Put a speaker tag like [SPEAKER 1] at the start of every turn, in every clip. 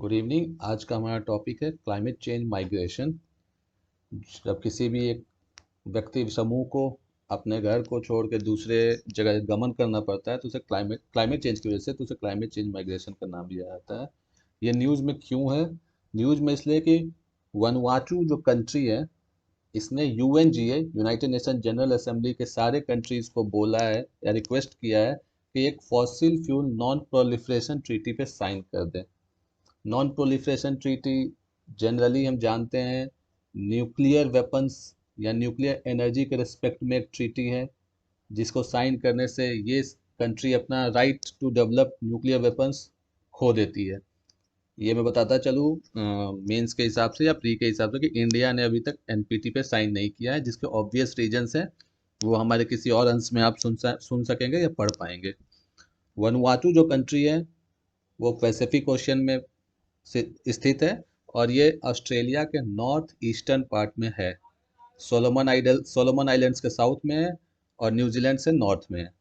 [SPEAKER 1] Good evening. आज का हमारा टॉपिक है क्लाइमेट चेंज माइग्रेशन। जब किसी भी एक व्यक्ति समूह को अपने घर को छोड़ के दूसरे जगह गमन करना पड़ता है तो उसे क्लाइमेट चेंज की वजह से तो उसे क्लाइमेट चेंज माइग्रेशन का नाम दिया जाता है। ये न्यूज़ में क्यों है? न्यूज़ में इसलिए कि वनवाटू जो कंट्री है, इसने UNGA United Nation General assembly के सारे कंट्रीज को बोला है या रिक्वेस्ट किया है कि एक fossil fuel non proliferation treaty पे साइन कर दें। नॉन प्रोलिफरेशन ट्रीटी जनरली हम जानते हैं न्यूक्लियर वेपन्स या न्यूक्लियर एनर्जी के रिस्पेक्ट में एक ट्रीटी है, जिसको साइन करने से ये कंट्री अपना right to develop nuclear weapons खो देती है। ये मैं बताता चलूँ मेंस के हिसाब से या प्री के हिसाब से कि इंडिया ने अभी तक एनपीटी पे साइन नहीं किया है, जिसके ऑब्वियस रीजंस हैं। वो हमारे किसी और अंश में आप सुन सकेंगे या पढ़ पाएंगे। वनुआतू जो कंट्री है वो पैसिफिक ओशियन में से स्थित है और ये ऑस्ट्रेलिया के नॉर्थ ईस्टर्न पार्ट में है। सोलोमन आइलैंड्स के साउथ में है और न्यूजीलैंड से नॉर्थ में है।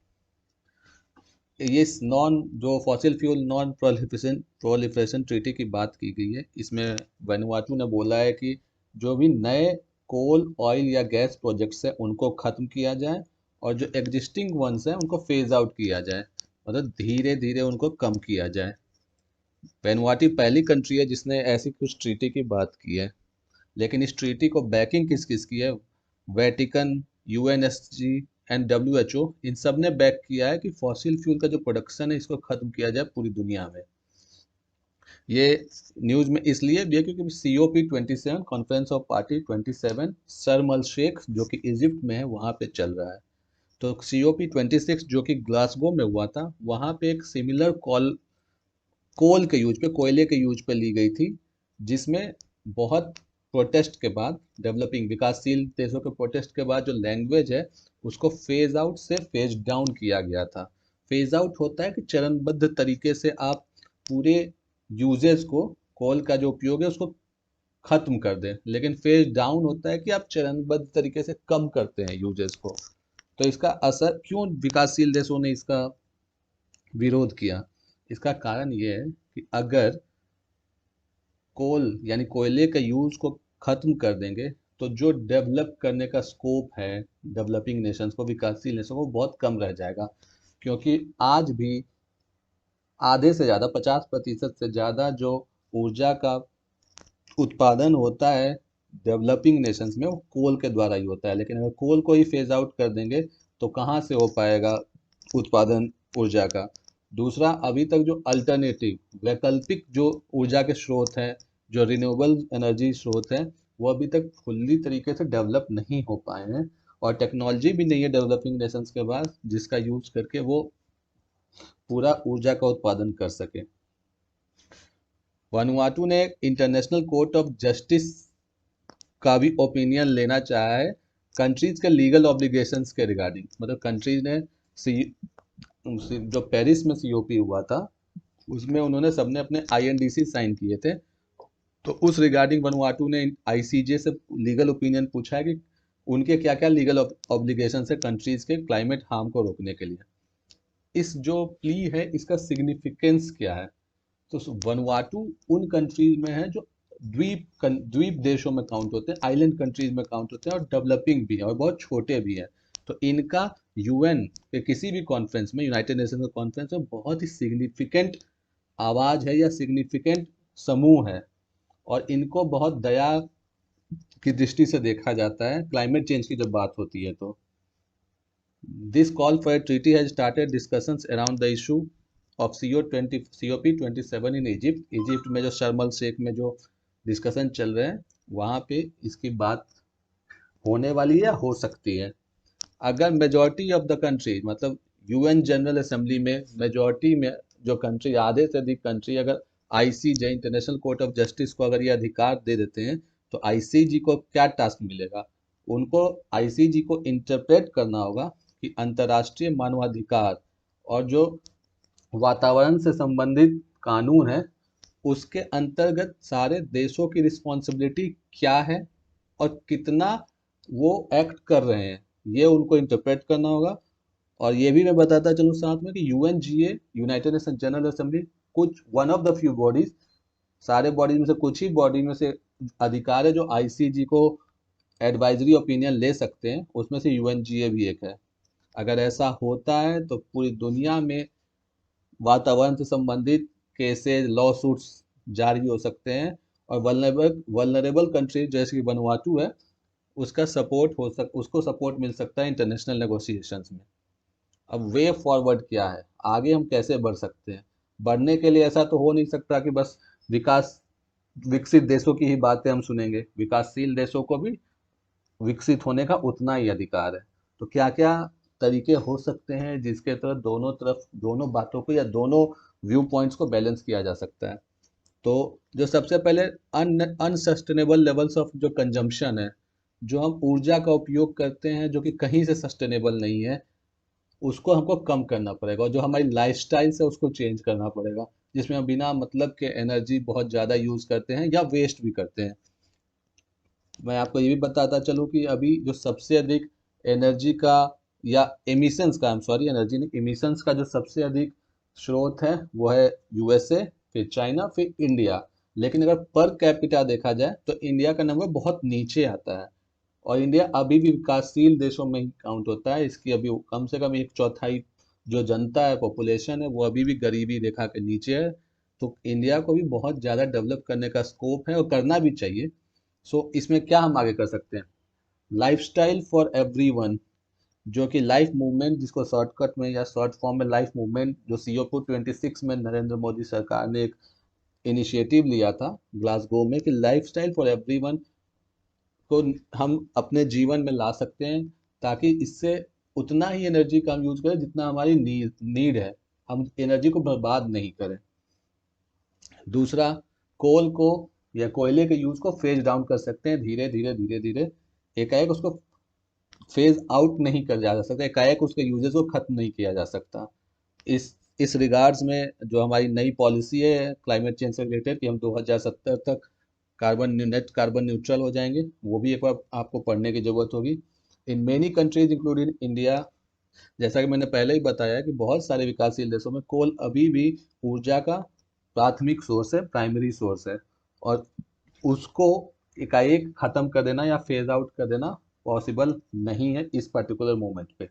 [SPEAKER 1] ये नॉन जो fossil fuel non proliferation treaty की बात की गई है, इसमें वनुआतू ने बोला है कि जो भी नए कोल ऑयल या गैस प्रोजेक्ट्स हैं उनको ख़त्म किया जाए और जो एग्जिस्टिंग वंस हैं उनको फेज आउट किया जाए, मतलब धीरे धीरे उनको कम किया जाए। वैनुआटू पहली कंट्री है जिसने ऐसी कुछ ट्रीटी की बात की है। लेकिन इस ट्रीटी को बैकिंग किस किस की है? वेटिकन, यूएनएसजी एंड डब्ल्यूएचओ, इन सब ने बैक किया है कि फॉसिल फ्यूल का जो प्रोडक्शन है इसको खत्म किया जाए पूरी दुनिया में। ये न्यूज में इसलिए भी है क्योंकि COP27 कॉन्फ्रेंस ऑफ पार्टी 27 शर्म अल शेख जो कि इजिप्ट में है वहाँ पे चल रहा है। तो COP26 जो कि ग्लासगो में हुआ था, वहाँ पे एक सिमिलर कॉल कोल के यूज पे कोयले के यूज पे ली गई थी, जिसमें बहुत प्रोटेस्ट के बाद, डेवलपिंग विकासशील देशों के प्रोटेस्ट के बाद जो लैंग्वेज है उसको फेज आउट से फेज डाउन किया गया था। फेज आउट होता है कि चरणबद्ध तरीके से आप पूरे यूजेस को, कोल का जो उपयोग है उसको खत्म कर दें, लेकिन फेज डाउन होता है कि आप चरणबद्ध तरीके से कम करते हैं यूजेस को। तो इसका असर क्यों विकासशील देशों ने इसका विरोध किया? इसका कारण ये है कि अगर कोल यानी कोयले का यूज को खत्म कर देंगे तो जो डेवलप करने का स्कोप है डेवलपिंग नेशंस को, विकासशील नेशंस को, बहुत कम रह जाएगा। क्योंकि आज भी आधे से ज़्यादा 50% से ज़्यादा जो ऊर्जा का उत्पादन होता है डेवलपिंग नेशंस में वो कोल के द्वारा ही होता है। लेकिन अगर कोल को ही फेज आउट कर देंगे तो कहाँ से हो पाएगा उत्पादन ऊर्जा का? दूसरा, अभी तक जो अल्टरनेटिव वैकल्पिक जो ऊर्जा के स्रोत हैं, जो रिन्यूएबल एनर्जी स्रोत हैं, वो अभी तक फुल्ली तरीके से डेवलप नहीं हो पाए हैं और टेक्नोलॉजी भी नहीं है डेवलपिंग नेशंस के पास जिसका यूज करके वो पूरा ऊर्जा का उत्पादन कर सके। वनुआटू ने इंटरनेशनल कोर्ट ऑफ जस्टिस का भी ओपिनियन लेना चाहा है कंट्रीज के लीगल ऑब्लिगेशंस के रिगार्डिंग। मतलब कंट्रीज ने जो पेरिस में COP हुआ था उसमें उन्होंने सबने अपने INDC साइन किए थे। तो उस रिगार्डिंग वनुआटू ने ICJ से लीगल ओपिनियन पूछा है कि उनके क्या क्या लीगल ऑब्लिगेशन है कंट्रीज के क्लाइमेट हार्म को रोकने के लिए। इस जो प्ली है इसका सिग्निफिकेंस क्या है? तो वनुआटू उन कंट्रीज में है जो द्वीप देशों में काउंट होते हैं, आइलैंड कंट्रीज में काउंट होते हैं और डेवलपिंग भी है और बहुत छोटे भी हैं। तो इनका UN के किसी भी कॉन्फ्रेंस में, यूनाइटेड नेशन के कॉन्फ्रेंस में बहुत ही सिग्निफिकेंट आवाज है या सिग्निफिकेंट समूह है और इनको बहुत दया की दृष्टि से देखा जाता है क्लाइमेट चेंज की जब बात होती है तो। This call for treaty has started discussions around the issue of COP27 in Egypt. Egypt में जो शर्म अल शेख में जो डिस्कशन चल रहे हैं वहाँ पे इसकी बात होने वाली है या हो सकती है। अगर मेजॉरिटी ऑफ द कंट्री, मतलब UN जनरल असेंबली में मेजॉरिटी में जो कंट्री, आधे से अधिक कंट्री अगर ICJ international court of justice को अगर ये अधिकार दे देते हैं तो ICJ को क्या टास्क मिलेगा? उनको ICJ को इंटरप्रेट करना होगा कि अंतर्राष्ट्रीय मानवाधिकार और जो वातावरण से संबंधित कानून है उसके अंतर्गत सारे देशों की रिस्पॉन्सिबिलिटी क्या है और कितना वो एक्ट कर रहे हैं, ये उनको इंटरप्रेट करना होगा। और ये भी मैं बताता चलूँ साथ में कि UNGA United Nation General Assembly कुछ one of the few bodies सारे बॉडीज में से कुछ ही बॉडी में से अधिकार है जो आईसीजी को एडवाइजरी ओपिनियन ले सकते हैं, उसमें से यूएनजीए भी एक है। अगर ऐसा होता है तो पूरी दुनिया में वातावरण से संबंधित केसेस, लॉ सूट्स जारी हो सकते हैं, और वल्नरेबल कंट्री जैसे कि वनुआटू है, उसको सपोर्ट मिल सकता है इंटरनेशनल नेगोशिएशंस में। अब वे फॉरवर्ड क्या है, आगे हम कैसे बढ़ सकते हैं? बढ़ने के लिए ऐसा तो हो नहीं सकता कि बस विकास विकसित देशों की ही बातें हम सुनेंगे, विकासशील देशों को भी विकसित होने का उतना ही अधिकार है। तो क्या क्या तरीके हो सकते हैं जिसके तहत दोनों तरफ, दोनों बातों को या दोनों व्यू पॉइंट्स को बैलेंस किया जा सकता है? तो जो सबसे पहले अनसस्टेनेबल लेवल्स ऑफ जो कंजम्पशन है, जो हम ऊर्जा का उपयोग करते हैं जो कि कहीं से सस्टेनेबल नहीं है, उसको हमको कम करना पड़ेगा, और जो हमारी लाइफस्टाइल है उसको चेंज करना पड़ेगा, जिसमें हम बिना मतलब के एनर्जी बहुत ज़्यादा यूज़ करते हैं या वेस्ट भी करते हैं। मैं आपको ये भी बताता चलूँ कि अभी जो सबसे अधिक एनर्जी का या एमिशंस का, आई एम सॉरी, एनर्जी नहीं, एमिशंस का जो सबसे अधिक स्रोत है वो है यूएसए, फिर चाइना, फिर इंडिया। लेकिन अगर पर कैपिटा देखा जाए तो इंडिया का नंबर बहुत नीचे आता है, और इंडिया अभी भी विकासशील देशों में ही काउंट होता है। इसकी अभी कम से कम एक चौथाई जो जनता है, पॉपुलेशन है, वो अभी भी गरीबी रेखा के नीचे है। तो इंडिया को भी बहुत ज़्यादा डेवलप करने का स्कोप है और करना भी चाहिए। सो इसमें क्या हम आगे कर सकते हैं? लाइफस्टाइल फॉर एवरीवन, जो कि लाइफ मूवमेंट, जिसको शॉर्टकट में या शॉर्ट फॉर्म में लाइफ मूवमेंट, जो COP26 में नरेंद्र मोदी सरकार ने एक इनिशिएटिव लिया था ग्लासगो में, कि लाइफस्टाइल फॉर एवरीवन को हम अपने जीवन में ला सकते हैं, ताकि इससे उतना ही एनर्जी का हम यूज करें जितना हमारी नीड है, हम एनर्जी को बर्बाद नहीं करें। दूसरा, कोल को या कोयले के यूज को फेज डाउन कर सकते हैं, धीरे धीरे धीरे धीरे। एकाएक उसको फेज आउट नहीं कर जा सकता, एकाएक उसके यूजेस को खत्म नहीं किया जा सकता। इस रिगार्ड्स में जो हमारी नई पॉलिसी है क्लाइमेट चेंज से रिलेटेड, कि हम 2070 तक नेट कार्बन न्यूट्रल हो जाएंगे, वो भी एक बार आपको पढ़ने की जरूरत होगी। In many countries including India, जैसा कि मैंने पहले ही बताया कि बहुत सारे विकासशील देशों में कोल अभी भी ऊर्जा का प्राथमिक सोर्स है, प्राइमरी सोर्स है, और उसको एकाएक खत्म कर देना या फेज आउट कर देना पॉसिबल नहीं है इस पर्टिकुलर मोमेंट पे।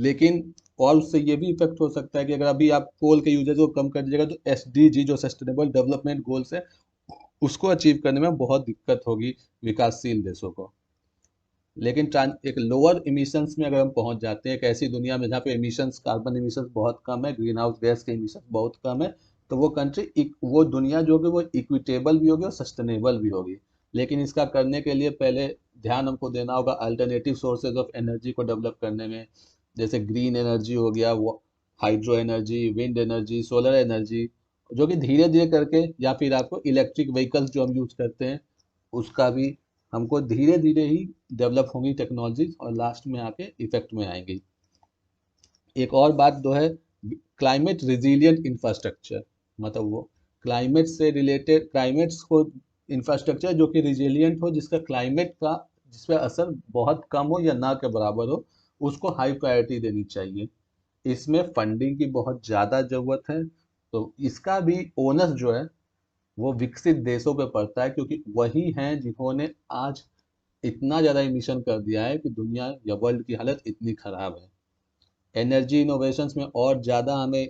[SPEAKER 1] लेकिन और उससे ये भी इफेक्ट हो सकता है कि अगर अभी आप कोल के यूजेज को कम कर दीजिएगा तो SDG, जो सस्टेनेबल डेवलपमेंट गोल्स है, उसको अचीव करने में बहुत दिक्कत होगी विकासशील देशों को। लेकिन एक लोअर इमिशंस में अगर हम पहुंच जाते हैं, एक ऐसी दुनिया में जहाँ पे इमिशंस, कार्बन इमिशंस बहुत कम है, ग्रीन हाउस गैस के इमिशंस बहुत कम है, तो वो दुनिया जो होगी वो इक्विटेबल भी होगी और सस्टेनेबल भी होगी। लेकिन इसका करने के लिए पहले ध्यान हमको देना होगा अल्टरनेटिव सोर्सेज ऑफ एनर्जी को डेवलप करने में, जैसे ग्रीन एनर्जी हो गया, वो hydro energy, wind energy, solar energy, जो कि धीरे धीरे करके, या फिर आपको इलेक्ट्रिक व्हीकल्स जो हम यूज करते हैं उसका भी हमको धीरे धीरे ही डेवलप होंगी टेक्नोलॉजीज, और लास्ट में आके इफेक्ट में आएंगी। एक और बात जो है, क्लाइमेट रिजिलियंट इंफ्रास्ट्रक्चर, मतलब वो क्लाइमेट से रिलेटेड, क्लाइमेट्स को इंफ्रास्ट्रक्चर जो कि रिजिलियंट हो, जिसका क्लाइमेट का, जिस पर असर बहुत कम हो या ना के बराबर हो, उसको हाई प्रायोरिटी देनी चाहिए। इसमें फंडिंग की बहुत ज़्यादा ज़रूरत है। तो इसका भी ओनस जो है वो विकसित देशों पे पड़ता है, क्योंकि वही हैं जिन्होंने आज इतना ज़्यादा इमिशन कर दिया है कि दुनिया या वर्ल्ड की हालत इतनी ख़राब है। एनर्जी इनोवेशंस में और ज़्यादा हमें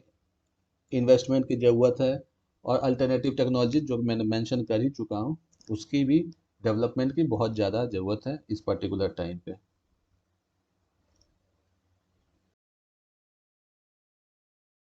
[SPEAKER 1] इन्वेस्टमेंट की ज़रूरत है, और अल्टरनेटिव टेक्नोलॉजी जो मैंने मेंशन कर ही चुका हूँ, उसकी भी डेवलपमेंट की बहुत ज़्यादा ज़रूरत है इस पर्टिकुलर टाइम पे।